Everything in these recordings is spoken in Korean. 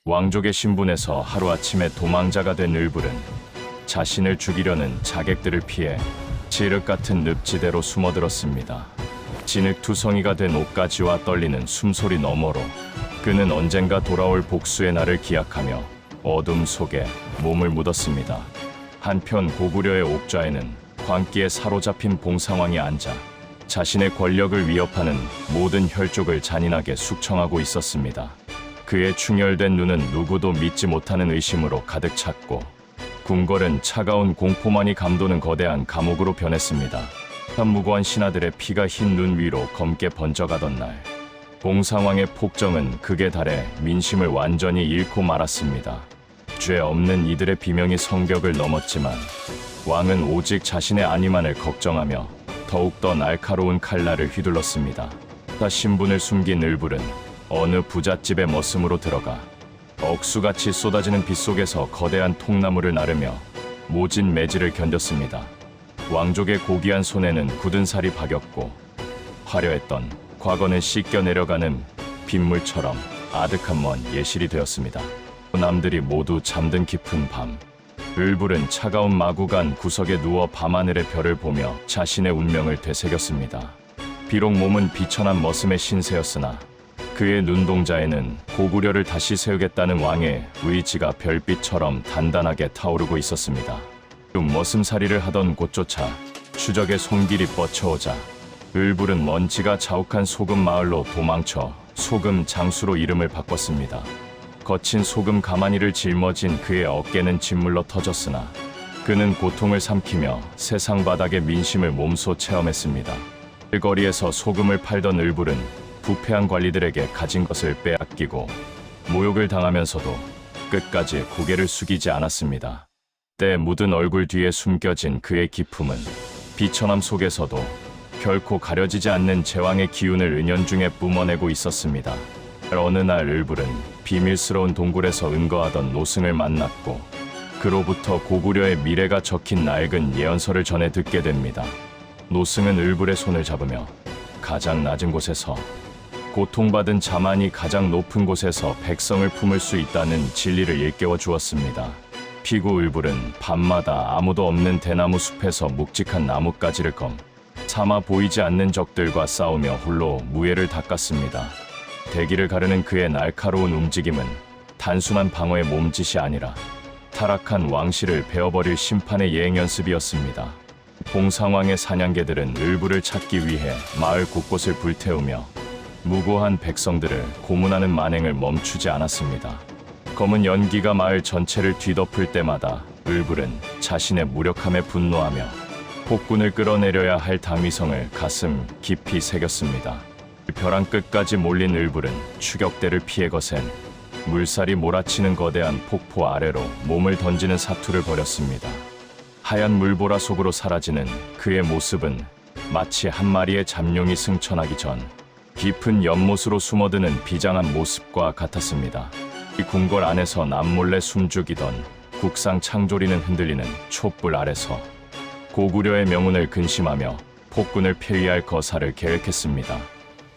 왕족의 신분에서 하루아침에 도망자가 된 을불은 자신을 죽이려는 자객들을 피해 지륵 같은 늪지대로 숨어들었습니다. 진흙투성이가 된 옷가지와 떨리는 숨소리 너머로 그는 언젠가 돌아올 복수의 날을 기약하며 어둠 속에 몸을 묻었습니다. 한편 고구려의 옥좌에는 광기에 사로잡힌 봉상왕이 앉아 자신의 권력을 위협하는 모든 혈족을 잔인하게 숙청하고 있었습니다. 그의 충혈된 눈은 누구도 믿지 못하는 의심으로 가득 찼고 궁궐은 차가운 공포만이 감도는 거대한 감옥으로 변했습니다. 무고한 신하들의 피가 흰 눈 위로 검게 번져가던 날, 봉상왕의 폭정은 극에 달해 민심을 완전히 잃고 말았습니다. 죄 없는 이들의 비명이 성벽을 넘었지만 왕은 오직 자신의 안위만을 걱정하며 더욱더 날카로운 칼날을 휘둘렀습니다. 신분을 숨긴 을불은 어느 부잣집의 머슴으로 들어가 억수같이 쏟아지는 빛 속에서 거대한 통나무를 나르며 모진 매질을 견뎠습니다. 왕족의 고귀한 손에는 굳은 살이 박였고 화려했던 과거는 씻겨 내려가는 빗물처럼 아득한 먼 예실이 되었습니다. 남들이 모두 잠든 깊은 밤, 을불은 차가운 마구간 구석에 누워 밤하늘의 별을 보며 자신의 운명을 되새겼습니다. 비록 몸은 비천한 머슴의 신세였으나 그의 눈동자에는 고구려를 다시 세우겠다는 왕의 의지가 별빛처럼 단단하게 타오르고 있었습니다. 머슴살이를 하던 곳조차 추적의 손길이 뻗쳐오자 을불은 먼지가 자욱한 소금 마을로 도망쳐 소금 장수로 이름을 바꿨습니다. 거친 소금 가마니를 짊어진 그의 어깨는 짓물러 터졌으나 그는 고통을 삼키며 세상 바닥의 민심을 몸소 체험했습니다. 길거리에서 소금을 팔던 을불은 부패한 관리들에게 가진 것을 빼앗기고 모욕을 당하면서도 끝까지 고개를 숙이지 않았습니다. 때 묻은 얼굴 뒤에 숨겨진 그의 기품은 비천함 속에서도 결코 가려지지 않는 제왕의 기운을 은연중에 뿜어내고 있었습니다. 어느 날 을불은 비밀스러운 동굴에서 은거하던 노승을 만났고 그로부터 고구려의 미래가 적힌 낡은 예언서를 전해 듣게 됩니다. 노승은 을불의 손을 잡으며 가장 낮은 곳에서 고통받은 자만이 가장 높은 곳에서 백성을 품을 수 있다는 진리를 일깨워 주었습니다. 피고 을불은 밤마다 아무도 없는 대나무 숲에서 묵직한 나뭇가지를 삼아 보이지 않는 적들과 싸우며 홀로 무예를 닦았습니다. 대기를 가르는 그의 날카로운 움직임은 단순한 방어의 몸짓이 아니라 타락한 왕실을 베어버릴 심판의 예행 연습이었습니다. 봉상왕의 사냥개들은 을불을 찾기 위해 마을 곳곳을 불태우며 무고한 백성들을 고문하는 만행을 멈추지 않았습니다. 검은 연기가 마을 전체를 뒤덮을 때마다 을불은 자신의 무력함에 분노하며 폭군을 끌어내려야 할 당위성을 가슴 깊이 새겼습니다. 벼랑 끝까지 몰린 을불은 추격대를 피해 거센 물살이 몰아치는 거대한 폭포 아래로 몸을 던지는 사투를 벌였습니다. 하얀 물보라 속으로 사라지는 그의 모습은 마치 한 마리의 잠룡이 승천하기 전 깊은 연못으로 숨어드는 비장한 모습과 같았습니다. 이 궁궐 안에서 남몰래 숨죽이던 국상 창조리는 흔들리는 촛불 아래서 고구려의 명운을 근심하며 폭군을 폐위할 거사를 계획했습니다.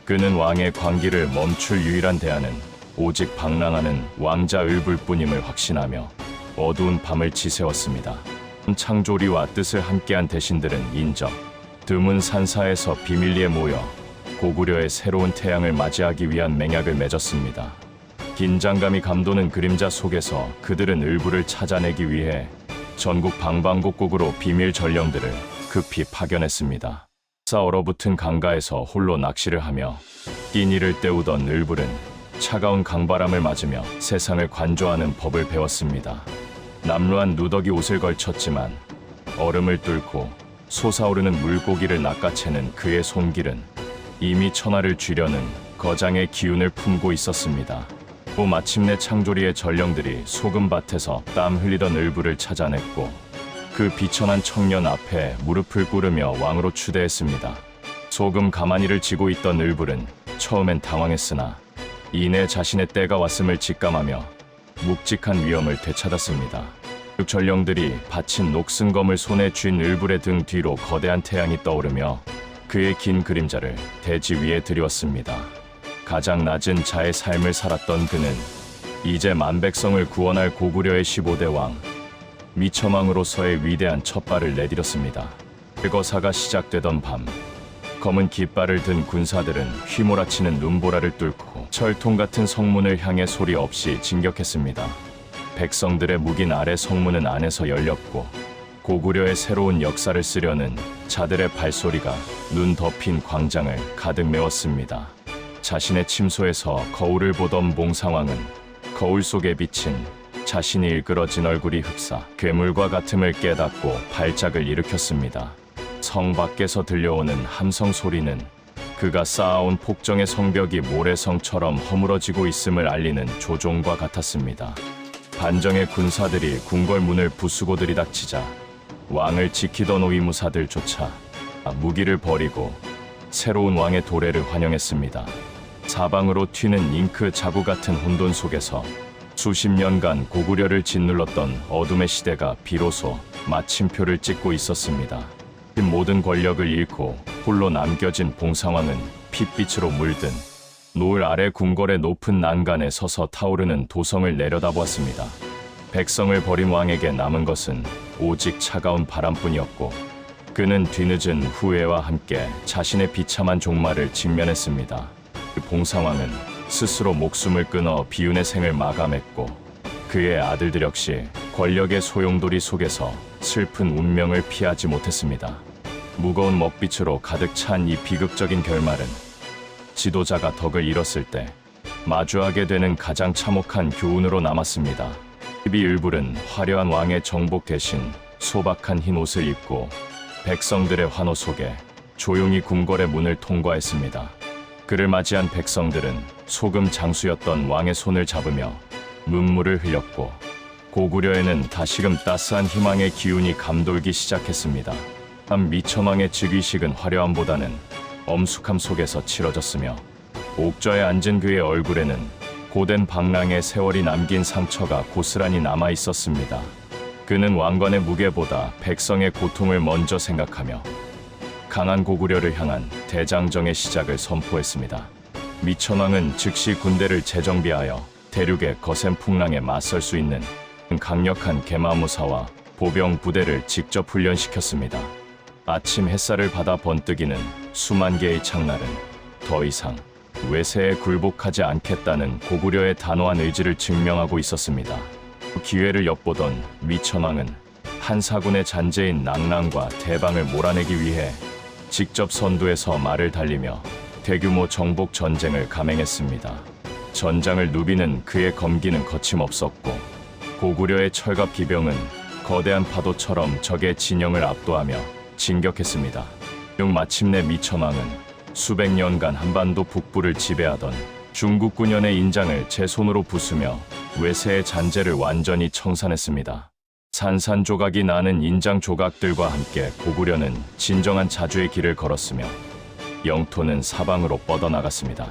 그는 왕의 광기를 멈출 유일한 대안은 오직 방랑하는 왕자 을불뿐임을 확신하며 어두운 밤을 지새웠습니다. 창조리와 뜻을 함께한 대신들은 인적, 드문 산사에서 비밀리에 모여 고구려의 새로운 태양을 맞이하기 위한 맹약을 맺었습니다. 긴장감이 감도는 그림자 속에서 그들은 을불을 찾아내기 위해 전국 방방곡곡으로 비밀 전령들을 급히 파견했습니다. 얼어붙은 강가에서 홀로 낚시를 하며 끼니를 때우던 을불은 차가운 강바람을 맞으며 세상을 관조하는 법을 배웠습니다. 남루한 누더기 옷을 걸쳤지만 얼음을 뚫고 솟아오르는 물고기를 낚아채는 그의 손길은 이미 천하를 쥐려는 거장의 기운을 품고 있었습니다. 마침내 창조리의 전령들이 소금밭에서 땀 흘리던 을불을 찾아냈고 그 비천한 청년 앞에 무릎을 꿇으며 왕으로 추대했습니다. 소금 가마니를 쥐고 있던 을불은 처음엔 당황했으나 이내 자신의 때가 왔음을 직감하며 묵직한 위엄을 되찾았습니다. 전령들이 받친 녹슨검을 손에 쥔 을불의 등 뒤로 거대한 태양이 떠오르며 그의 긴 그림자를 대지 위에 드리웠습니다. 가장 낮은 자의 삶을 살았던 그는 이제 만백성을 구원할 고구려의 15대 왕 미천왕으로서의 위대한 첫발을 내디뎠습니다. 일거사가 시작되던 밤, 검은 깃발을 든 군사들은 휘몰아치는 눈보라를 뚫고 철통 같은 성문을 향해 소리 없이 진격했습니다. 백성들의 묵인 아래 성문은 안에서 열렸고 고구려의 새로운 역사를 쓰려는 자들의 발소리가 눈 덮인 광장을 가득 메웠습니다. 자신의 침소에서 거울을 보던 몽상왕은 거울 속에 비친 자신이 일그러진 얼굴이 흡사 괴물과 같음을 깨닫고 발작을 일으켰습니다. 성 밖에서 들려오는 함성 소리는 그가 쌓아온 폭정의 성벽이 모래성처럼 허물어지고 있음을 알리는 조종과 같았습니다. 반정의 군사들이 궁궐 문을 부수고 들이닥치자 왕을 지키던 오이무사들조차 무기를 버리고 새로운 왕의 도래를 환영했습니다. 사방으로 튀는 잉크 자구 같은 혼돈 속에서 수십 년간 고구려를 짓눌렀던 어둠의 시대가 비로소 마침표를 찍고 있었습니다. 모든 권력을 잃고 홀로 남겨진 봉상왕은 핏빛으로 물든 노을 아래 궁궐의 높은 난간에 서서 타오르는 도성을 내려다보았습니다. 백성을 버린 왕에게 남은 것은 오직 차가운 바람뿐이었고 그는 뒤늦은 후회와 함께 자신의 비참한 종말을 직면했습니다. 봉상왕은 스스로 목숨을 끊어 비운의 생을 마감했고 그의 아들들 역시 권력의 소용돌이 속에서 슬픈 운명을 피하지 못했습니다. 무거운 먹빛으로 가득 찬 이 비극적인 결말은 지도자가 덕을 잃었을 때 마주하게 되는 가장 참혹한 교훈으로 남았습니다. 일불은 화려한 왕의 정복 대신 소박한 흰 옷을 입고 백성들의 환호 속에 조용히 궁궐의 문을 통과했습니다. 그를 맞이한 백성들은 소금 장수였던 왕의 손을 잡으며 눈물을 흘렸고 고구려에는 다시금 따스한 희망의 기운이 감돌기 시작했습니다. 한 미천왕의 즉위식은 화려함보다는 엄숙함 속에서 치러졌으며 옥저에 앉은 그의 얼굴에는 고된 방랑의 세월이 남긴 상처가 고스란히 남아 있었습니다. 그는 왕관의 무게보다 백성의 고통을 먼저 생각하며 강한 고구려를 향한 대장정의 시작을 선포했습니다. 미천왕은 즉시 군대를 재정비하여 대륙의 거센 풍랑에 맞설 수 있는 강력한 개마무사와 보병 부대를 직접 훈련시켰습니다. 아침 햇살을 받아 번뜩이는 수만 개의 창날은 더 이상 외세에 굴복하지 않겠다는 고구려의 단호한 의지를 증명하고 있었습니다. 기회를 엿보던 미천왕은 한사군의 잔재인 낙랑과 대방을 몰아내기 위해 직접 선두에서 말을 달리며 대규모 정복 전쟁을 감행했습니다. 전장을 누비는 그의 검기는 거침없었고 고구려의 철갑 비병은 거대한 파도처럼 적의 진영을 압도하며 진격했습니다. 마침내 미천왕은 수백 년간 한반도 북부를 지배하던 중국 군현의 인장을 제 손으로 부수며 외세의 잔재를 완전히 청산했습니다. 산산조각이 나는 인장 조각들과 함께 고구려는 진정한 자주의 길을 걸었으며 영토는 사방으로 뻗어나갔습니다.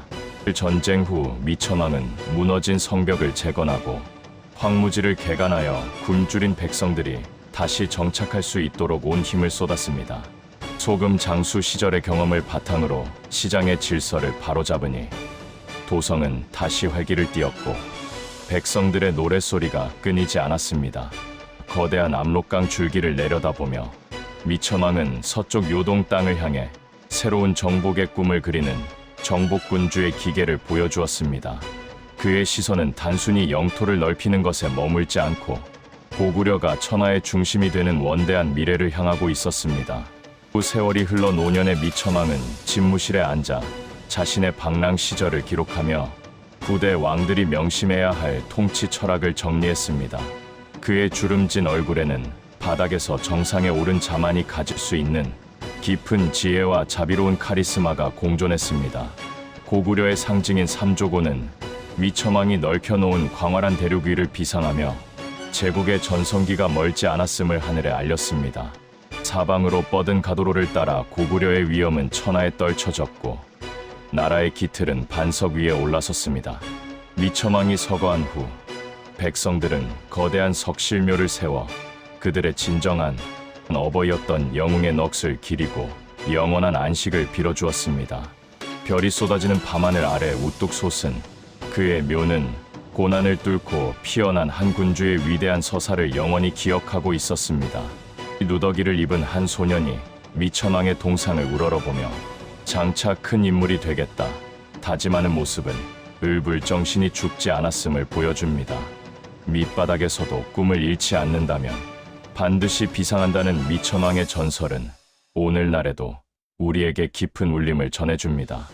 전쟁 후 미천왕은 무너진 성벽을 재건하고 황무지를 개간하여 굶주린 백성들이 다시 정착할 수 있도록 온 힘을 쏟았습니다. 소금 장수 시절의 경험을 바탕으로 시장의 질서를 바로잡으니 도성은 다시 활기를 띠었고 백성들의 노랫소리가 끊이지 않았습니다. 거대한 압록강 줄기를 내려다보며 미천왕은 서쪽 요동 땅을 향해 새로운 정복의 꿈을 그리는 정복군주의 기계를 보여주었습니다. 그의 시선은 단순히 영토를 넓히는 것에 머물지 않고 고구려가 천하의 중심이 되는 원대한 미래를 향하고 있었습니다. 후 세월이 흘러 노년의 미천왕은 집무실에 앉아 자신의 방랑 시절을 기록하며 부대 왕들이 명심해야 할 통치 철학을 정리했습니다. 그의 주름진 얼굴에는 바닥에서 정상에 오른 자만이 가질 수 있는 깊은 지혜와 자비로운 카리스마가 공존했습니다. 고구려의 상징인 삼조고는 미천왕이 넓혀놓은 광활한 대륙 위를 비상하며 제국의 전성기가 멀지 않았음을 하늘에 알렸습니다. 사방으로 뻗은 가도로를 따라 고구려의 위엄은 천하에 떨쳐졌고 나라의 기틀은 반석 위에 올라섰습니다. 미천왕이 서거한 후 백성들은 거대한 석실묘를 세워 그들의 진정한 어버이였던 영웅의 넋을 기리고 영원한 안식을 빌어주었습니다. 별이 쏟아지는 밤하늘 아래 우뚝 솟은 그의 묘는 고난을 뚫고 피어난 한 군주의 위대한 서사를 영원히 기억하고 있었습니다. 누더기를 입은 한 소년이 미천왕의 동상을 우러러보며 장차 큰 인물이 되겠다 다짐하는 모습은 을불정신이 죽지 않았음을 보여줍니다. 밑바닥에서도 꿈을 잃지 않는다면 반드시 비상한다는 미천왕의 전설은 오늘날에도 우리에게 깊은 울림을 전해줍니다.